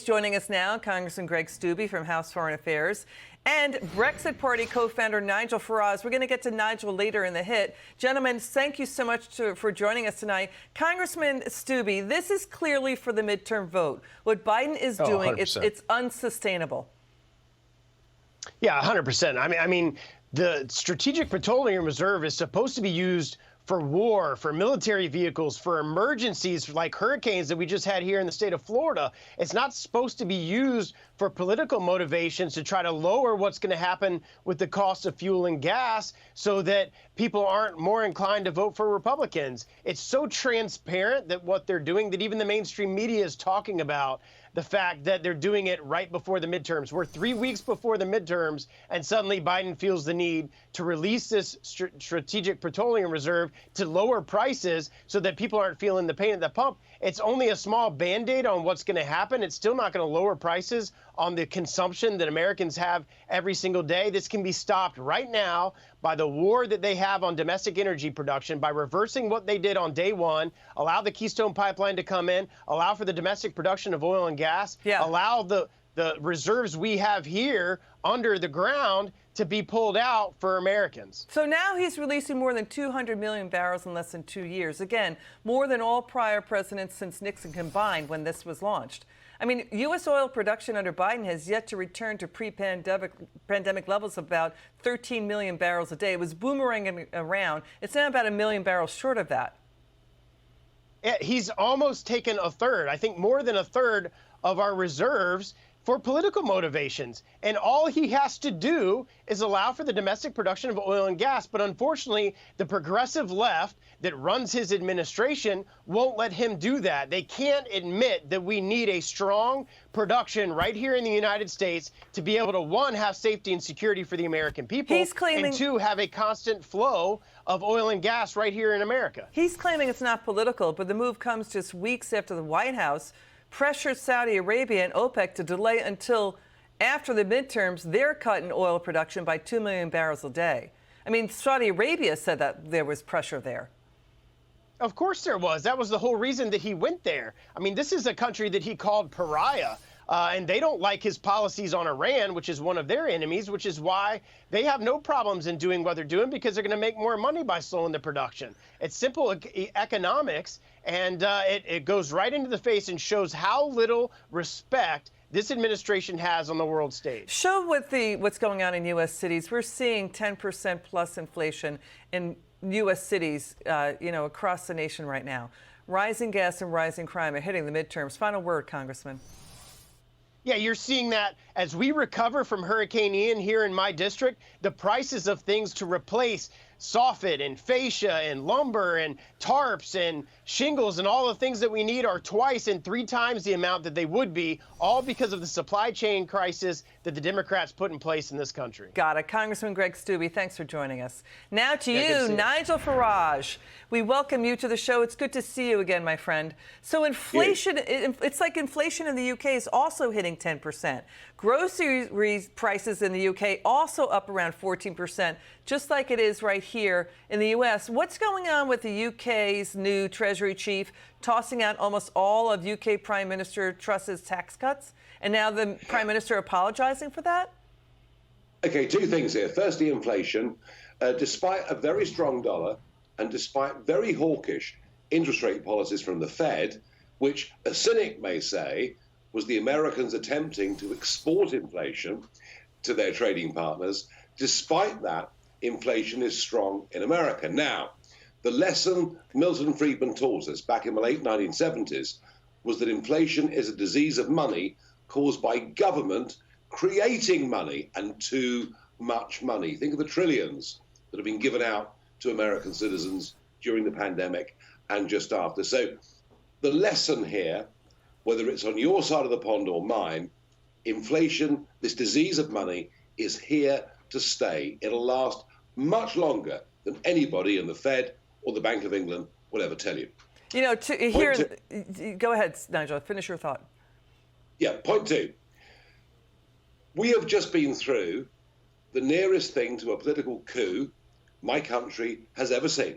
joining us now, Congressman Greg Steube from House Foreign Affairs, and Brexit Party co-founder Nigel Farage. We're going to get to Nigel later in the hit. Gentlemen, thank you so much for joining us tonight. Congressman Steube, this is clearly for the midterm vote. What Biden is doing, it's unsustainable. Yeah, 100%. I mean, the Strategic Petroleum Reserve is supposed to be used for war, for military vehicles, for emergencies like hurricanes that we just had here in the state of Florida. It's not supposed to be used for political motivations to try to lower what's going to happen with the cost of fuel and gas so that people aren't more inclined to vote for Republicans. It's so transparent that what they're doing that even the mainstream media is talking about the fact that they're doing it right before the midterms. We're 3 weeks before the midterms, and suddenly Biden feels the need to release this Strategic Petroleum Reserve to lower prices so that people aren't feeling the pain at the pump. It's only a small Band-Aid on what's going to happen. It's still not going to lower prices on the consumption that Americans have every single day. This can be stopped right now by the war that they have on domestic energy production, by reversing what they did on day one, allow the Keystone Pipeline to come in, allow for the domestic production of oil and gas, allow the reserves we have here under the ground to be pulled out for Americans. So now he's releasing more than 200 million barrels in less than 2 years. Again, more than all prior presidents since Nixon combined when this was launched. I mean, U.S. oil production under Biden has yet to return to pre-pandemic levels of about 13 million barrels a day. It was boomeranging around. It's now about 1 million barrels short of that. He's almost taken a third, I think more than a third of our reserves for political motivations. And all he has to do is allow for the domestic production of oil and gas. But unfortunately, the progressive left that runs his administration won't let him do that. They can't admit that we need a strong production right here in the United States to be able to, one, have safety and security for the American people, and two, have a constant flow of oil and gas right here in America. He's claiming it's not political, but the move comes just weeks after the White House pressured Saudi Arabia and OPEC to delay until after the midterms their cut in oil production by 2 million barrels a day. I mean, Saudi Arabia said that there was pressure there. Of course there was. That was the whole reason that he went there. I mean, this is a country that he called pariah, and they don't like his policies on Iran, which is one of their enemies, which is why they have no problems in doing what they're doing, because they're going to make more money by slowing the production. It's simple economics, and it goes right into the face and shows how little respect this administration has on the world stage. Show what's going on in U.S. cities. We're seeing 10% plus inflation in U.S. cities, across the nation right now. Rising gas and rising crime are hitting the midterms. Final word, Congressman. Yeah, you're seeing that as we recover from Hurricane Ian here in my district, the prices of things to replace soffit and fascia and lumber and tarps and shingles and all the things that we need are twice and 3 times the amount that they would be, all because of the supply chain crisis that the Democrats put in place in this country. Got it. Congressman Greg Steube, thanks for joining us. Now to you, Nigel Farage. We welcome you to the show. It's good to see you again, my friend. So inflation, it's like inflation in the UK is also hitting 10%. Grocery prices in the UK also up around 14%, just like it is right here in the U.S. What's going on with the UK's new Treasury chief tossing out almost all of UK Prime Minister Truss's tax cuts? And now the Prime Minister apologizing for that? Okay, 2 things here. Firstly, inflation. Despite a very strong dollar and despite very hawkish interest rate policies from the Fed, which a cynic may say was the Americans attempting to export inflation to their trading partners, despite that, inflation is strong in America. Now, the lesson Milton Friedman taught us back in the late 1970s was that inflation is a disease of money caused by government creating money and too much money. Think of the trillions that have been given out to American citizens during the pandemic and just after. So the lesson here, whether it's on your side of the pond or mine, inflation, this disease of money, is here to stay. It'll last much longer than anybody in the Fed or the Bank of England will ever tell you. You know, go ahead, Nigel, finish your thought. Yeah, point 2. We have just been through the nearest thing to a political coup my country has ever seen.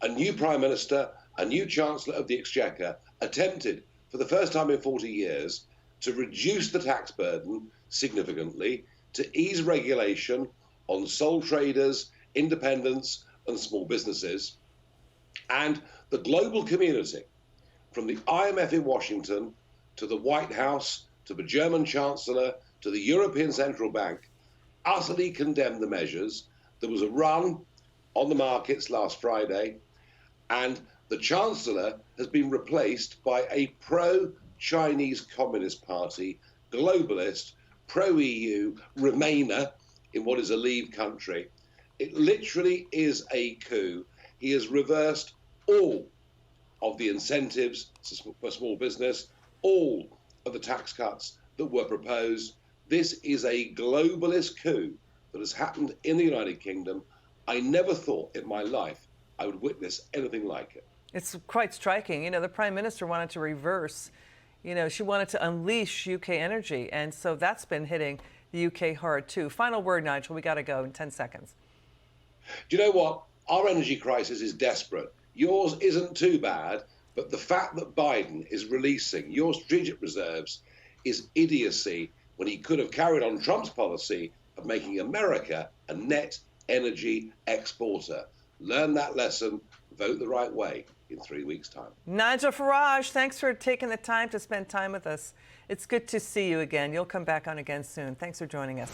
A new Prime Minister, a new Chancellor of the Exchequer attempted for the first time in 40 years to reduce the tax burden significantly, to ease regulation on sole traders, independents, and small businesses. And the global community, from the IMF in Washington to the White House, to the German Chancellor, to the European Central Bank, utterly condemned the measures. There was a run on the markets last Friday, and the Chancellor has been replaced by a pro-Chinese Communist Party, globalist, pro-EU Remainer in what is a leave country. It literally is a coup. He has reversed all of the incentives for small business, all of the tax cuts that were proposed. This is a globalist coup that has happened in the United Kingdom. I never thought in my life I would witness anything like it. It's quite striking. You know, the Prime Minister wanted to reverse, she wanted to unleash UK energy. And so that's been hitting the UK hard too. Final word, Nigel. We got to go in 10 seconds. Do you know what? Our energy crisis is desperate. Yours isn't too bad, but the fact that Biden is releasing your strategic reserves is idiocy when he could have carried on Trump's policy of making America a net energy exporter. Learn that lesson, vote the right way in 3 weeks' time. Nigel Farage, thanks for taking the time to spend time with us. It's good to see you again. You'll come back on again soon. Thanks for joining us.